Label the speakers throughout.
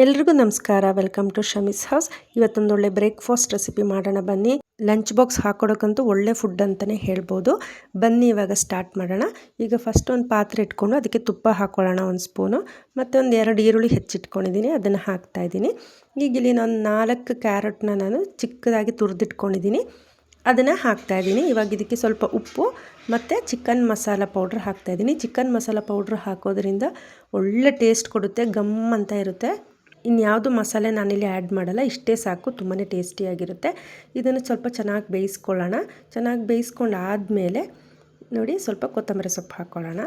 Speaker 1: ಎಲ್ರಿಗೂ ನಮಸ್ಕಾರ. Welcome to Shami's house. ಇವತ್ತೊಂದು ಒಳ್ಳೆ ಬ್ರೇಕ್ಫಾಸ್ಟ್ ರೆಸಿಪಿ ಮಾಡೋಣ ಬನ್ನಿ. ಲಂಚ್ ಬಾಕ್ಸ್ ಹಾಕೊಡೋಕ್ಕಂತೂ ಒಳ್ಳೆ ಫುಡ್ ಅಂತಲೇ ಹೇಳ್ಬೋದು. ಬನ್ನಿ ಇವಾಗ ಸ್ಟಾರ್ಟ್ ಮಾಡೋಣ. ಈಗ ಫಸ್ಟ್ ಒಂದು ಪಾತ್ರೆ ಇಟ್ಕೊಂಡು ಅದಕ್ಕೆ ತುಪ್ಪ ಹಾಕ್ಕೊಳ್ಳೋಣ, ಒಂದು ಸ್ಪೂನು. ಮತ್ತು ಒಂದು 2 ಈರುಳ್ಳಿ ಹೆಚ್ಚಿಟ್ಕೊಂಡಿದ್ದೀನಿ, ಅದನ್ನು ಹಾಕ್ತಾಯಿದ್ದೀನಿ. ಈಗ ಇಲ್ಲಿ ನಾನು 4 ಕ್ಯಾರೆಟ್ನ ನಾನು ಚಿಕ್ಕದಾಗಿ ತುರಿದಿಟ್ಕೊಂಡಿದ್ದೀನಿ, ಅದನ್ನು ಹಾಕ್ತಾಯಿದ್ದೀನಿ. ಇವಾಗ ಇದಕ್ಕೆ ಸ್ವಲ್ಪ ಉಪ್ಪು ಮತ್ತು ಚಿಕನ್ ಮಸಾಲ ಪೌಡ್ರ್ ಹಾಕ್ತಾಯಿದ್ದೀನಿ. ಚಿಕನ್ ಮಸಾಲ ಪೌಡ್ರ್ ಹಾಕೋದ್ರಿಂದ ಒಳ್ಳೆ ಟೇಸ್ಟ್ ಕೊಡುತ್ತೆ, ಗಮ್ ಅಂತ ಇರುತ್ತೆ. ಇನ್ಯಾವುದು ಮಸಾಲೆ ನಾನಿಲ್ಲಿ ಆ್ಯಡ್ ಮಾಡಲ್ಲ, ಇಷ್ಟೇ ಸಾಕು, ತುಂಬಾ ಟೇಸ್ಟಿಯಾಗಿರುತ್ತೆ. ಇದನ್ನು ಸ್ವಲ್ಪ ಚೆನ್ನಾಗಿ ಬೇಯಿಸ್ಕೊಳ್ಳೋಣ. ಚೆನ್ನಾಗಿ ಬೇಯಿಸ್ಕೊಂಡಾದಮೇಲೆ ನೋಡಿ ಸ್ವಲ್ಪ ಕೊತ್ತಂಬರಿ ಸೊಪ್ಪು ಹಾಕ್ಕೊಳ್ಳೋಣ.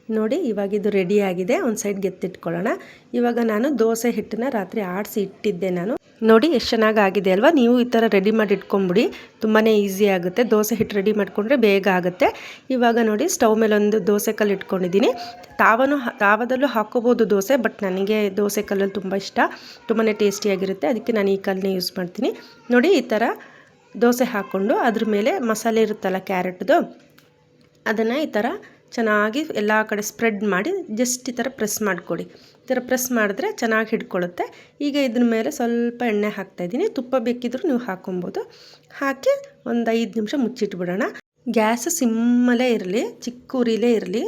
Speaker 1: ನೋಡಿ ಇವಾಗ ಇದು ರೆಡಿಯಾಗಿದೆ, ಒಂದು ಸೈಡ್ಗೆ ಎತ್ತಿಟ್ಕೊಳ್ಳೋಣ. ಇವಾಗ ನಾನು ದೋಸೆ ಹಿಟ್ಟನ್ನ ರಾತ್ರಿ ಆಡಿಸಿ ಇಟ್ಟಿದ್ದೆ ನಾನು. ನೋಡಿ ಎಷ್ಟು ಚೆನ್ನಾಗಿ ಆಗಿದೆ ಅಲ್ವಾ. ನೀವು ಈ ಥರ ರೆಡಿ ಮಾಡಿ ಇಟ್ಕೊಂಬಿಡಿ, ತುಂಬಾ ಈಸಿ ಆಗುತ್ತೆ. ದೋಸೆ ಹಿಟ್ಟು ರೆಡಿ ಮಾಡಿಕೊಂಡ್ರೆ ಬೇಗ ಆಗುತ್ತೆ. ಇವಾಗ ನೋಡಿ ಸ್ಟವ್ ಮೇಲೆ ಒಂದು ದೋಸೆ ಕಲ್ಲು ಇಟ್ಕೊಂಡಿದ್ದೀನಿ. ತಾವದಲ್ಲೂ ಹಾಕ್ಕೋಬೋದು ದೋಸೆ, ಬಟ್ ನನಗೆ ದೋಸೆ ಕಲ್ಲಲ್ಲಿ ತುಂಬ ಇಷ್ಟ, ತುಂಬಾ ಟೇಸ್ಟಿಯಾಗಿರುತ್ತೆ, ಅದಕ್ಕೆ ನಾನು ಈ ಕಲ್ಲನ್ನೇ ಯೂಸ್ ಮಾಡ್ತೀನಿ. ನೋಡಿ ಈ ಥರ ದೋಸೆ ಹಾಕ್ಕೊಂಡು ಅದ್ರ ಮೇಲೆ ಮಸಾಲೆ ಇರುತ್ತಲ್ಲ ಕ್ಯಾರೆಟ್ದು, ಅದನ್ನು ಈ ಥರ ಚೆನ್ನಾಗಿ ಎಲ್ಲ ಕಡೆ ಸ್ಪ್ರೆಡ್ ಮಾಡಿ ಜಸ್ಟ್ ಈ ಥರ ಪ್ರೆಸ್ ಮಾಡಿಕೊಡಿ. ಈ ಥರ ಪ್ರೆಸ್ ಮಾಡಿದ್ರೆ ಚೆನ್ನಾಗಿ ಹಿಡ್ಕೊಳ್ಳುತ್ತೆ. ಈಗ ಇದ್ರ ಮೇಲೆ ಸ್ವಲ್ಪ ಎಣ್ಣೆ ಹಾಕ್ತಾಯಿದ್ದೀನಿ. ತುಪ್ಪ ಬೇಕಿದ್ರೂ ನೀವು ಹಾಕ್ಕೊಬೋದು. ಹಾಕಿ ಒಂದು 5 ನಿಮಿಷ ಮುಚ್ಚಿಟ್ಬಿಡೋಣ. ಗ್ಯಾಸ್ ಸಿಮ್ಮಲ್ಲೇ ಇರಲಿ, ಚಿಕ್ಕ ಉರಿಲೇ ಇರಲಿ.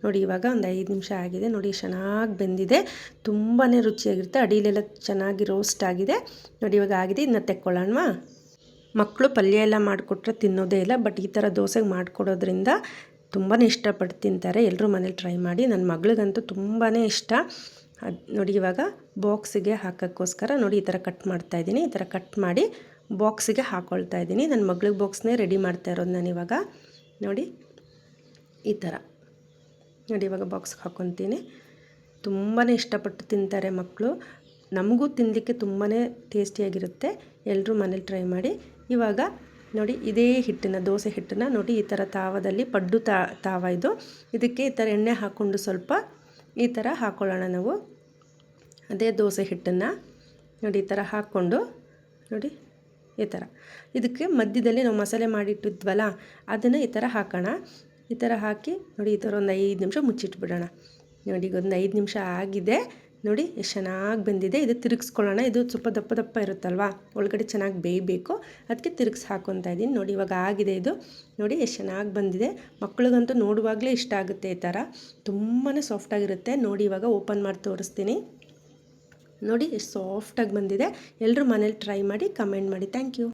Speaker 1: ನೋಡಿ ಇವಾಗ ಒಂದು 5 ನಿಮಿಷ ಆಗಿದೆ. ನೋಡಿ ಚೆನ್ನಾಗಿ ಬೆಂದಿದೆ, ತುಂಬಾ ರುಚಿಯಾಗಿರುತ್ತೆ. ಅಡಿಲೆಲ್ಲ ಚೆನ್ನಾಗಿ ರೋಸ್ಟ್ ಆಗಿದೆ. ನೋಡಿ ಇವಾಗ ಆಗಿದೆ, ಇದನ್ನ ತೆಕ್ಕೊಳ್ಳೋಣ. ಮಕ್ಕಳು ಪಲ್ಯ ಎಲ್ಲ ಮಾಡಿಕೊಟ್ರೆ ತಿನ್ನೋದೇ ಇಲ್ಲ, ಬಟ್ ಈ ಥರ ದೋಸೆಗೆ ಮಾಡಿಕೊಡೋದ್ರಿಂದ ತುಂಬಾ ಇಷ್ಟಪಟ್ಟು ತಿಂತಾರೆ. ಎಲ್ಲರೂ ಮನೇಲಿ ಟ್ರೈ ಮಾಡಿ. ನನ್ನ ಮಗಳಿಗಂತೂ ತುಂಬಾ ಇಷ್ಟ. ನೋಡಿ ಇವಾಗ ಬಾಕ್ಸಿಗೆ ಹಾಕೋಕ್ಕೋಸ್ಕರ ನೋಡಿ ಈ ಥರ ಕಟ್ ಮಾಡ್ತಾಯಿದ್ದೀನಿ. ಈ ಥರ ಕಟ್ ಮಾಡಿ ಬಾಕ್ಸಿಗೆ ಹಾಕ್ಕೊಳ್ತಾ ಇದ್ದೀನಿ. ನನ್ನ ಮಗಳಿಗೆ ಬಾಕ್ಸ್ನೇ ರೆಡಿ ಮಾಡ್ತಾ ಇರೋದು ನಾನು ಇವಾಗ. ನೋಡಿ ಈ ಥರ ನೋಡಿ ಇವಾಗ ಬಾಕ್ಸ್ಗೆ ಹಾಕ್ಕೊತೀನಿ. ತುಂಬಾ ಇಷ್ಟಪಟ್ಟು ತಿಂತಾರೆ ಮಕ್ಕಳು. ನಮಗೂ ತಿನ್ನಲಿಕ್ಕೆ ತುಂಬಾ ಟೇಸ್ಟಿಯಾಗಿರುತ್ತೆ. ಎಲ್ಲರೂ ಮನೇಲಿ ಟ್ರೈ ಮಾಡಿ. ಇವಾಗ ನೋಡಿ ಇದೇ ಹಿಟ್ಟನ್ನು, ದೋಸೆ ಹಿಟ್ಟನ್ನು ನೋಡಿ ಈ ಥರ ತಾವದಲ್ಲಿ, ಪಡ್ಡು ತಾವ ಇದು, ಇದಕ್ಕೆ ಈ ಥರ ಎಣ್ಣೆ ಹಾಕ್ಕೊಂಡು ಸ್ವಲ್ಪ ಈ ಥರ ಹಾಕ್ಕೊಳ್ಳೋಣ ನಾವು. ಅದೇ ದೋಸೆ ಹಿಟ್ಟನ್ನು ನೋಡಿ ಈ ಥರ ಹಾಕ್ಕೊಂಡು ನೋಡಿ ಈ ಥರ ಇದಕ್ಕೆ ಮಧ್ಯದಲ್ಲಿ ನಾವು ಮಸಾಲೆ ಮಾಡಿಟ್ಟಿದ್ವಲ್ಲ ಅದನ್ನು ಈ ಥರ ಹಾಕೋಣ. ಈ ಥರ ಹಾಕಿ ನೋಡಿ ಈ ಥರ ಒಂದು 5 ನಿಮಿಷ ಮುಚ್ಚಿಟ್ಬಿಡೋಣ. ನೋಡಿ ಈಗ ಒಂದು 5 ನಿಮಿಷ ಆಗಿದೆ. ನೋಡಿ ಎಷ್ಟು ಚೆನ್ನಾಗಿ ಬಂದಿದೆ. ಇದು ತಿರುಗಿಸ್ಕೊಳ್ಳೋಣ. ಇದು ಸ್ವಲ್ಪ ದಪ್ಪ ದಪ್ಪ ಇರುತ್ತಲ್ವ, ಒಳಗಡೆ ಚೆನ್ನಾಗಿ ಬೇಯಬೇಕು, ಅದಕ್ಕೆ ತಿರುಗಿಸಿ ಹಾಕ್ಕೊತಾ ಇದ್ದೀನಿ. ನೋಡಿ ಇವಾಗ ಆಗಿದೆ ಇದು. ನೋಡಿ ಎಷ್ಟು ಚೆನ್ನಾಗಿ ಬಂದಿದೆ. ಮಕ್ಳಿಗಂತೂ ನೋಡುವಾಗಲೇ ಇಷ್ಟ ಆಗುತ್ತೆ. ಈ ಥರ ತುಂಬಾ ಸಾಫ್ಟಾಗಿರುತ್ತೆ. ನೋಡಿ ಇವಾಗ ಓಪನ್ ಮಾಡಿ ತೋರಿಸ್ತೀನಿ. ನೋಡಿ ಎಷ್ಟು ಸಾಫ್ಟಾಗಿ ಬಂದಿದೆ. ಎಲ್ಲರೂ ಮನೇಲಿ ಟ್ರೈ ಮಾಡಿ, ಕಮೆಂಟ್ ಮಾಡಿ. Thank you.